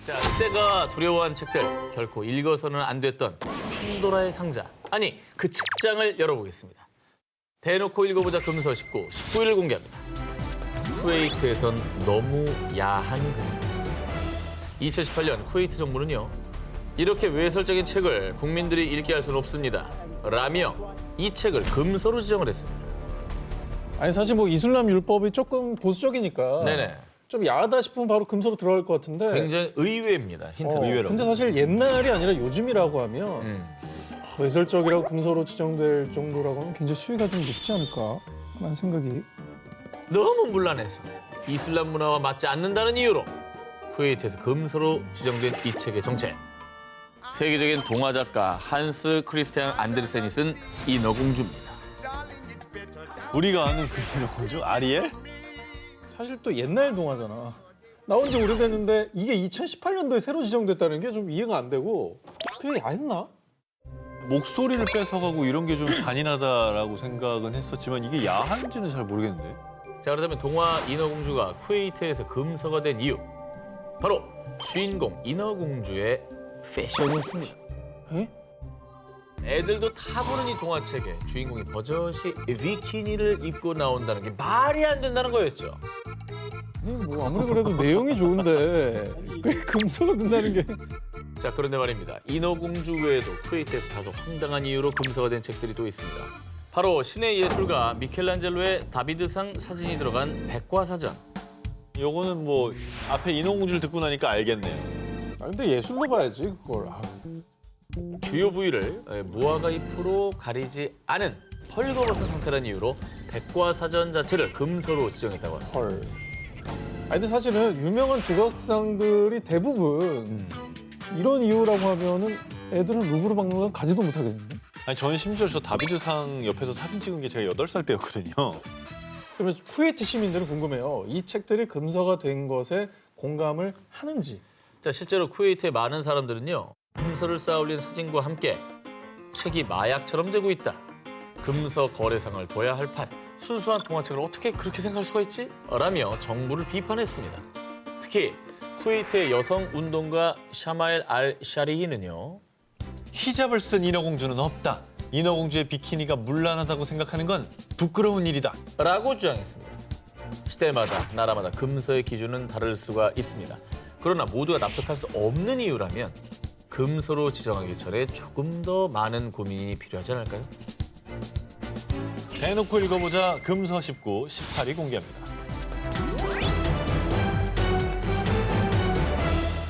자, 시대가 두려워한 책들, 결코 읽어서는 안 됐던 판도라의 상자. 아니, 그 책장을 열어보겠습니다. 대놓고 읽어보자 금서 19일 공개합니다. 쿠웨이트에선 너무 야한 금. 2018년 쿠웨이트 정부는요, 이렇게 외설적인 책을 국민들이 읽게 할 수는 없습니다 라며 이 책을 금서로 지정을 했습니다. 아니 사실 뭐 이슬람 율법이 조금 보수적이니까 네네. 좀 야하다 싶으면 바로 금서로 들어갈 것 같은데 굉장히 의외입니다. 힌트는 의외로. 근데 사실 옛날이 아니라 요즘이라고 하면 외설적이라고 금서로 지정될 정도라고 하면 굉장히 수위가 좀 높지 않을까 하는 생각이. 너무 문란해서 이슬람 문화와 맞지 않는다는 이유로 쿠웨이트에서 금서로 지정된 이 책의 정체. 세계적인 동화 작가 한스 크리스티안 안데르센이 쓴 인어공주입니다. 우리가 아는 그 인어공주? 아리엘? 사실 또 옛날 동화잖아. 나온 지 오래됐는데 이게 2018년도에 새로 지정됐다는 게 좀 이해가 안 되고 그게 야했나? 목소리를 뺏어가고 이런 게 좀 잔인하다라고 생각은 했었지만 이게 야한지는 잘 모르겠는데. 자, 그렇다면 동화 인어공주가 쿠웨이트에서 금서가 된 이유. 바로 주인공 인어공주의 패션이었습니다. 에? 애들도 다 보는 이 동화책에 주인공이 버젓이 비키니를 입고 나온다는 게 말이 안 된다는 거였죠. 뭐 아무리 그래도 내용이 좋은데 그게 금서가 된다는 게. 자, 그런데 말입니다. 인어공주 외에도 쿠웨이트에서 다소 황당한 이유로 금서가 된 책들이 또 있습니다. 바로 신의 예술가 미켈란젤로의 다비드상 사진이 들어간 백과사전. 요거는 뭐 앞에 인어공주를 듣고 나니까 알겠네요. 근데 예술로 봐야지 그걸. 주요 부위를 무화과 잎으로 가리지 않은 헐거벗은 상태라는 이유로 백과사전 자체를 금서로 지정했다고 합니다. 헐. 근데 사실은 유명한 조각상들이 대부분 이런 이유라고 하면은 애들은 루브르 박물관 가지도 못하겠는데. 아니 저는 심지어 저 다비드상 옆에서 사진 찍은 게 제가 8살 때였거든요. 그러면 쿠웨이트 시민들은 궁금해요. 이 책들이 금서가 된 것에 공감을 하는지. 자, 실제로 쿠웨이트의 많은 사람들은요, 금서를 쌓아올린 사진과 함께 책이 마약처럼 되고 있다. 금서 거래상을 둬야 할 판. 순수한 동화책을 어떻게 그렇게 생각할 수가 있지? 라며 정부를 비판했습니다. 특히 쿠웨이트의 여성 운동가 샤마엘 알 샤리히는요, 히잡을 쓴 인어공주는 없다. 인어공주의 비키니가 문란하다고 생각하는 건 부끄러운 일이다. 라고 주장했습니다. 시대마다 나라마다 금서의 기준은 다를 수가 있습니다. 그러나 모두가 납득할 수 없는 이유라면 금서로 지정하기 전에 조금 더 많은 고민이 필요하지 않을까요? 대놓고 읽어보자 금서 18이 공개합니다.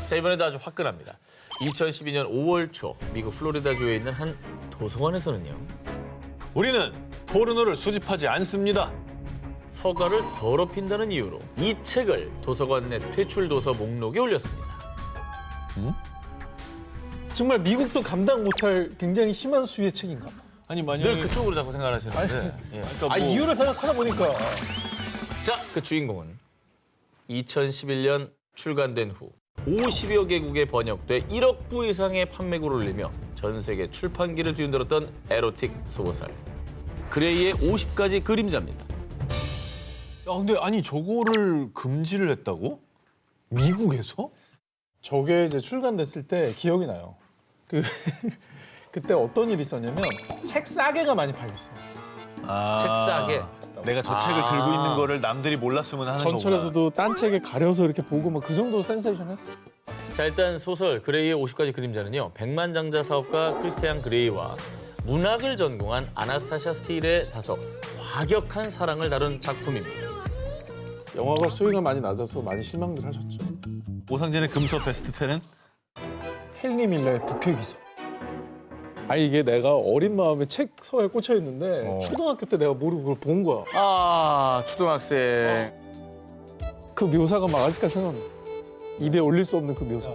자, 이번에도 아주 화끈합니다. 2012년 5월 초 미국 플로리다주에 있는 한 도서관에서는요, 우리는 포르노를 수집하지 않습니다. 서가를 더럽힌다는 이유로 이 책을 도서관 내 퇴출 도서 목록에 올렸습니다. 정말 미국도 감당 못할 굉장히 심한 수위의 책인가? 아니 만약에 늘 그쪽으로 자꾸 생각하시는데. 예. 그러니까 뭐 이유를 생각하다 보니까. 자, 그 주인공은 2011년 출간된 후 50여 개국에 번역돼 1억 부 이상의 판매고를 올리며 전 세계 출판기를 뒤흔들었던 에로틱 소설 그레이의 50가지 그림자입니다. 근데 아니 저거를 금지를 했다고? 미국에서? 저게 이제 출간됐을 때 기억이 나요. 그때 어떤 일이 있었냐면 책 싸게가 많이 팔렸어요. 책 싸게. 내가 저 책을 들고 있는 거를 남들이 몰랐으면 하는 거구나. 전철에서도 딴 책에 가려서 이렇게 보고 막 그 정도 센세이션했어요. 자, 일단 소설 그레이의 50가지 그림자는요, 백만장자 사업가 크리스티안 그레이와 문학을 전공한 아나스타샤 스틸의 다소 과격한 사랑을 다룬 작품입니다. 영화가 수위가 많이 낮아서 많이 실망들 하셨죠. 오상진의 금서 베스트 10은? 헨리 밀러의 북해기사. 이게 내가 어린 마음에 책 서에 꽂혀 있는데 초등학교 때 내가 모르고 그걸 본 거야. 아, 초등학생. 그 묘사가 막 아직까지 생각나. 입에 올릴 수 없는 그 묘사.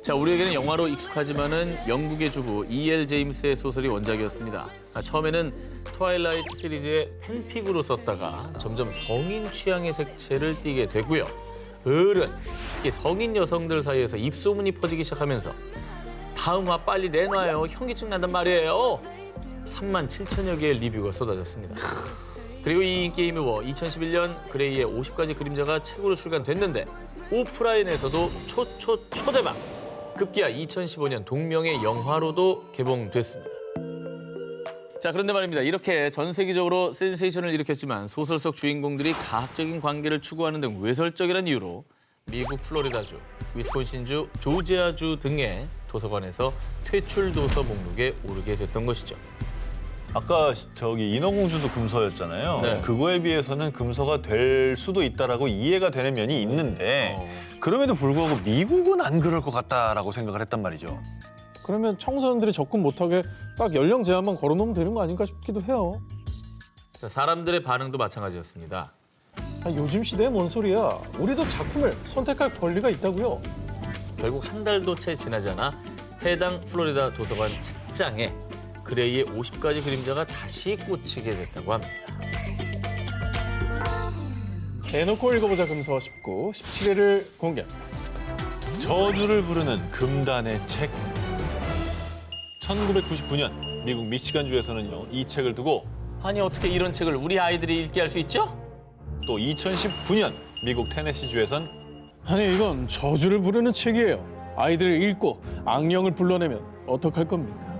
자, 우리에게는 영화로 익숙하지만은 영국의 주부 E.L. 제임스의 소설이 원작이었습니다. 처음에는 트와일라이트 시리즈의 팬픽으로 썼다가 점점 성인 취향의 색채를 띠게 되고요. 특히 성인 여성들 사이에서 입소문이 퍼지기 시작하면서 다음 화 빨리 내놔요. 현기증 난단 말이에요. 37,000여 개의 리뷰가 쏟아졌습니다. 그리고 이 인기임무워 2011년 그레이의 50가지 그림자가 책으로 출간됐는데 오프라인에서도 초대박! 급기야 2015년 동명의 영화로도 개봉됐습니다. 자, 그런데 말입니다. 이렇게 전 세계적으로 센세이션을 일으켰지만 소설 속 주인공들이 가학적인 관계를 추구하는 등 외설적이라는 이유로 미국 플로리다주, 위스콘신주, 조지아주 등의 도서관에서 퇴출 도서 목록에 오르게 됐던 것이죠. 아까 저기 인어공주도 금서였잖아요. 네. 그거에 비해서는 금서가 될 수도 있다라고 이해가 되는 면이 있는데 그럼에도 불구하고 미국은 안 그럴 것 같다라고 생각을 했단 말이죠. 그러면 청소년들이 접근 못하게 딱 연령 제한만 걸어놓으면 되는 거 아닌가 싶기도 해요. 자, 사람들의 반응도 마찬가지였습니다. 요즘 시대에 뭔 소리야. 우리도 작품을 선택할 권리가 있다고요. 결국 한 달도 채 지나지 않아 해당 플로리다 도서관 책장에 그레이의 50가지 그림자가 다시 꽂히게 됐다고 합니다. 대놓고 읽어보자 금서 19, 17회를 공개합니다. 저주를 부르는 금단의 책. 1999년 미국 미시간주에서는요, 이 책을 두고 아니 어떻게 이런 책을 우리 아이들이 읽게 할 수 있죠? 또 2019년 미국 테네시주에선 아니 이건 저주를 부르는 책이에요. 아이들을 읽고 악령을 불러내면 어떡할 겁니까?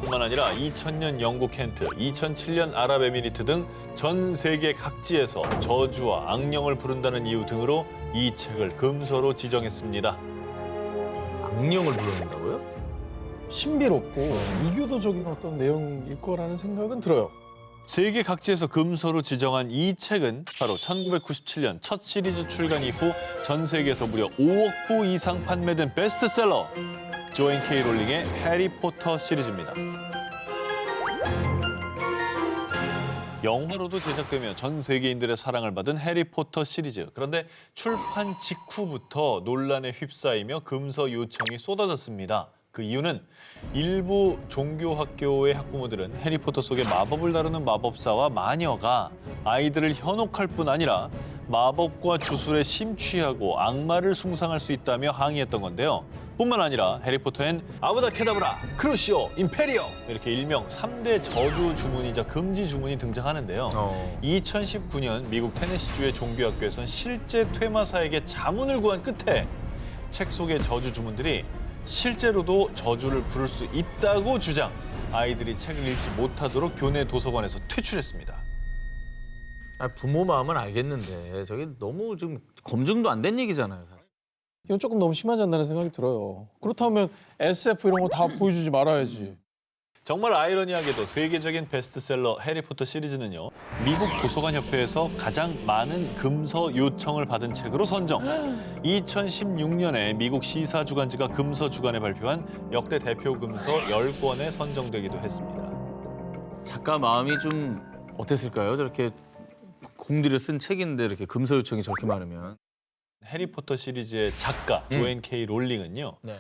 뿐만 아니라 2000년 영국 켄트, 2007년 아랍에미리트 등 전 세계 각지에서 저주와 악령을 부른다는 이유 등으로 이 책을 금서로 지정했습니다. 악령을 불러낸다고요? 신비롭고 이교도적인 어떤 내용일 거라는 생각은 들어요. 세계 각지에서 금서로 지정한 이 책은 바로 1997년 첫 시리즈 출간 이후 전 세계에서 무려 5억 부 이상 판매된 베스트셀러 조앤 K 롤링의 해리포터 시리즈입니다. 영화로도 제작되며 전 세계인들의 사랑을 받은 해리포터 시리즈. 그런데 출판 직후부터 논란에 휩싸이며 금서 요청이 쏟아졌습니다. 그 이유는 일부 종교학교의 학부모들은 해리포터 속의 마법을 다루는 마법사와 마녀가 아이들을 현혹할 뿐 아니라 마법과 주술에 심취하고 악마를 숭상할 수 있다며 항의했던 건데요. 뿐만 아니라 해리포터엔 아브다 케다브라, 크루시오, 임페리오 이렇게 일명 3대 저주 주문이자 금지 주문이 등장하는데요. 2019년 미국 테네시주의 종교학교에선 실제 퇴마사에게 자문을 구한 끝에 책 속의 저주 주문들이 실제로도 저주를 부를 수 있다고 주장. 아이들이 책을 읽지 못하도록 교내 도서관에서 퇴출했습니다. 부모 마음은 알겠는데 저게 너무 좀 검증도 안 된 얘기잖아요. 사실. 이건 조금 너무 심하지 않나는 생각이 들어요. 그렇다면 SF 이런 거 다 보여주지 말아야지. 정말 아이러니하게도 세계적인 베스트셀러 해리포터 시리즈는요, 미국 도서관협회에서 가장 많은 금서 요청을 받은 책으로 선정. 2016년에 미국 시사주간지가 금서주간에 발표한 역대 대표 금서 10권에 선정되기도 했습니다. 작가 마음이 좀 어땠을까요? 저렇게 공들여 쓴 책인데 이렇게 금서 요청이 저렇게 많으면. 해리포터 시리즈의 작가 조앤 K 롤링은요, 네.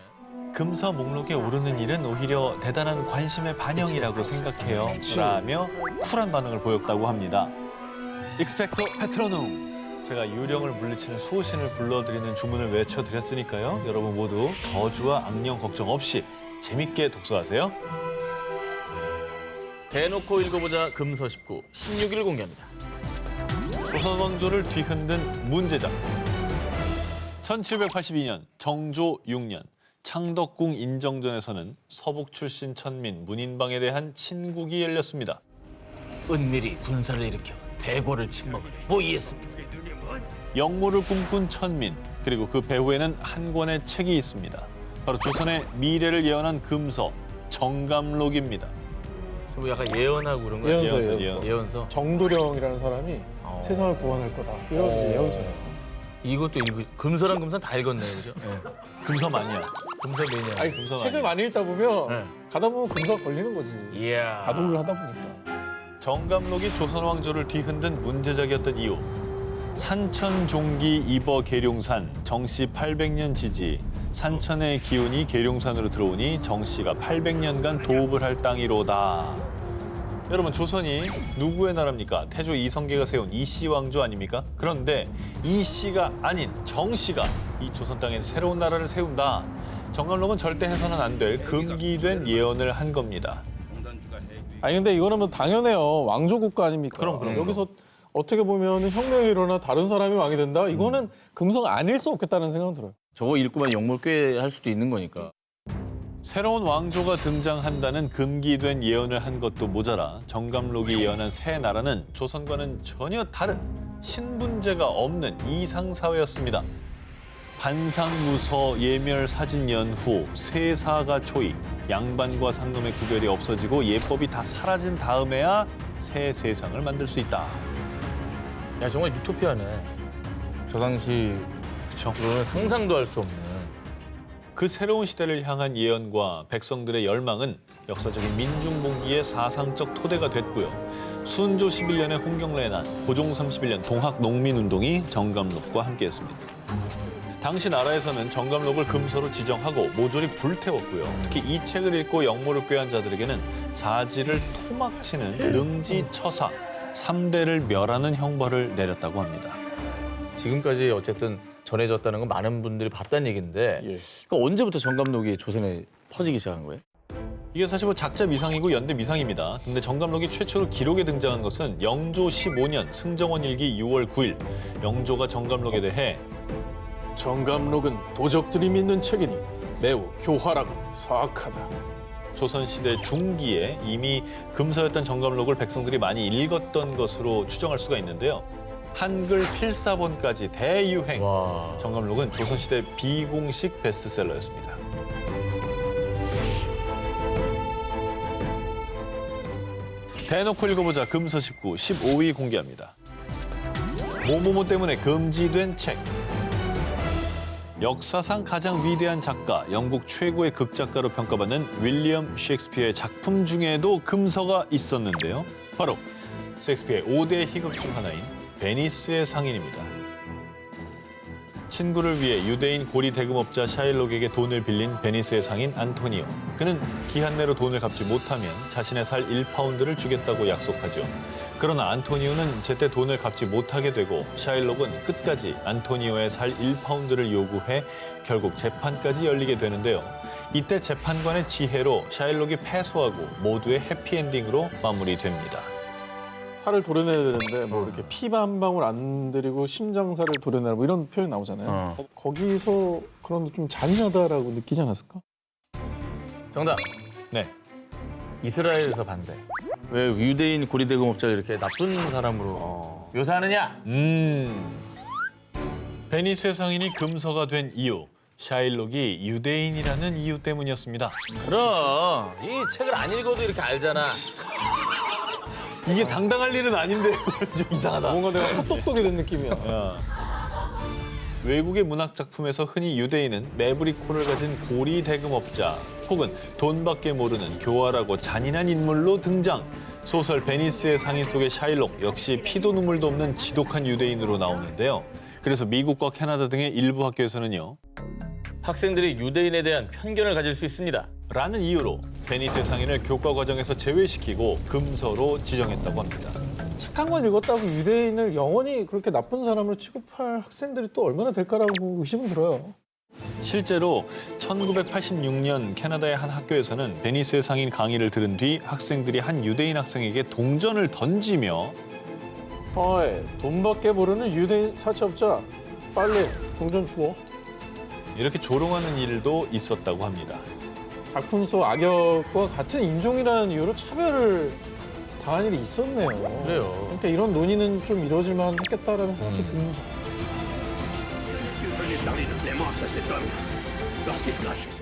금서 목록에 오르는 일은 오히려 대단한 관심의 반영이라고 생각해요. 라며 쿨한 반응을 보였다고 합니다. 익스펙토 페트로눔. 제가 유령을 물리치는 수호신을 불러드리는 주문을 외쳐드렸으니까요. 여러분 모두 저주와 악령 걱정 없이 재밌게 독서하세요. 대놓고 읽어보자 금서 19, 16일 공개합니다. 조선 왕조를 뒤흔든 문제작. 1782년 정조 6년 창덕궁 인정전에서는 서북 출신 천민 문인방에 대한 친국이 열렸습니다. 은밀히 군사를 일으켜 대궐을 침범을 모의했습니다. 영모를 꿈꾼 천민, 그리고 그 배후에는 한 권의 책이 있습니다. 바로 조선의 미래를 예언한 금서 정감록입니다. 좀 약간 예언하고 그런 거예요? 예언서. 예언서. 정도령이라는 사람이 세상을 구원할 거다. 이런 예언서예요. 이것도 금서랑 금서 다 읽었네요, 그죠? 네. 금서 마니아. 금서 매니아. 아니, 금서 책을 아니에요. 많이 읽다 보면 네. 가다 보면 금서가 걸리는 거지. 이야. 다독을 하다 보니까. 정감록이 조선 왕조를 뒤흔든 문제작이었던 이유. 산천종기 입어 계룡산 정씨 800년 지지. 산천의 기운이 계룡산으로 들어오니 정씨가 800년간 도읍을 할 땅이로다. 여러분, 조선이 누구의 나라입니까? 태조 이성계가 세운 이씨 왕조 아닙니까? 그런데 이씨가 아닌 정씨가 이 조선 땅에 새로운 나라를 세운다. 정감록은 절대 해서는 안 될 금기된 예언을 한 겁니다. 아니 근데 이거는 뭐 당연해요. 왕조 국가 아닙니까? 그럼. 여기서 어떻게 보면 혁명이 일어나 다른 사람이 왕이 된다? 이거는 금성 아닐 수 없겠다는 생각은 들어요. 저거 읽고만 역몰 꽤 할 수도 있는 거니까. 새로운 왕조가 등장한다는 금기된 예언을 한 것도 모자라 정감록이 예언한 새 나라는 조선과는 전혀 다른 신분제가 없는 이상사회였습니다. 반상무서 예멸 사진 연후 세사가 초이 양반과 상놈의 구별이 없어지고 예법이 다 사라진 다음에야 새 세상을 만들 수 있다. 야, 정말 유토피아네. 저 당시 그렇죠. 그거는 상상도 할 수 없는. 그 새로운 시대를 향한 예언과 백성들의 열망은 역사적인 민중봉기의 사상적 토대가 됐고요. 순조 11년에 홍경래난, 고종 31년 동학농민운동이 정감록과 함께했습니다. 당시 나라에서는 정감록을 금서로 지정하고 모조리 불태웠고요. 특히 이 책을 읽고 역모를 꾀한 자들에게는 자지를 토막치는 능지처사, 3대를 멸하는 형벌을 내렸다고 합니다. 지금까지 어쨌든 전해졌다는 건 많은 분들이 봤다는 얘기인데 그러니까 언제부터 정감록이 조선에 퍼지기 시작한 거예요? 이게 사실 뭐 작자 미상이고 연대 미상입니다. 근데 정감록이 최초로 기록에 등장한 것은 영조 15년 승정원 일기 6월 9일 영조가 정감록에 대해 정감록은 도적들이 믿는 책이니 매우 교활하고 사악하다. 조선시대 중기에 이미 금서였던 정감록을 백성들이 많이 읽었던 것으로 추정할 수가 있는데요. 한글 필사본까지 대유행. 와. 정감록은 조선시대 비공식 베스트셀러였습니다. 대놓고 읽어보자 금서 19, 15위 공개합니다. 모모모 때문에 금지된 책. 역사상 가장 위대한 작가, 영국 최고의 극작가로 평가받는 윌리엄 셰익스피어의 작품 중에도 금서가 있었는데요. 바로 셰익스피어의 5대 희극 중 하나인 베니스의 상인입니다. 친구를 위해 유대인 고리 대금업자 샤일록에게 돈을 빌린 베니스의 상인 안토니오. 그는 기한 내로 돈을 갚지 못하면 자신의 살 1파운드를 주겠다고 약속하죠. 그러나 안토니오는 제때 돈을 갚지 못하게 되고 샤일록은 끝까지 안토니오의 살 1파운드를 요구해 결국 재판까지 열리게 되는데요. 이때 재판관의 지혜로 샤일록이 패소하고 모두의 해피엔딩으로 마무리됩니다. 살을 도려내야 되는데 뭐 이렇게 피 한 방울 안 들이고 심장살을 도려내라 뭐 이런 표현이 나오잖아요. 거기서 그런 좀 잔인하다라고 느끼지 않았을까? 정답. 네. 이스라엘에서 반대. 왜 유대인 고리대금업자를 이렇게 나쁜 사람으로 묘사하느냐? 베니스의 상인이 금서가 된 이유. 샤일록이 유대인이라는 이유 때문이었습니다. 그럼 이 책을 안 읽어도 이렇게 알잖아. 이게 당당할 일은 아닌데 좀 이상하다. 뭔가 내가 헛똑똑이 된 느낌이야. 야. 외국의 문학 작품에서 흔히 유대인은 매부리 코를 가진 고리 대금업자 혹은 돈밖에 모르는 교활하고 잔인한 인물로 등장. 소설 베니스의 상인 속의 샤일록 역시 피도 눈물도 없는 지독한 유대인으로 나오는데요. 그래서 미국과 캐나다 등의 일부 학교에서는요. 학생들이 유대인에 대한 편견을 가질 수 있습니다. 라는 이유로 베니스의 상인을 교과 과정에서 제외시키고 금서로 지정했다고 합니다. 착한 건 읽었다고 유대인을 영원히 그렇게 나쁜 사람으로 취급할 학생들이 또 얼마나 될까라고 의심은 들어요. 실제로 1986년 캐나다의 한 학교에서는 베니스의 상인 강의를 들은 뒤 학생들이 한 유대인 학생에게 동전을 던지며 어이, 돈밖에 모르는 유대인 사채업자 빨리 동전 주워. 이렇게 조롱하는 일도 있었다고 합니다. 작품 속 악역과 같은 인종이라는 이유로 차별을 당한 일이 있었네요. 그래요. 그러니까 이런 논의는 좀 이루어질 만한 했겠다라는 생각이 듭니다. Parler de Clémence à cet homme. Lorsqu'il crache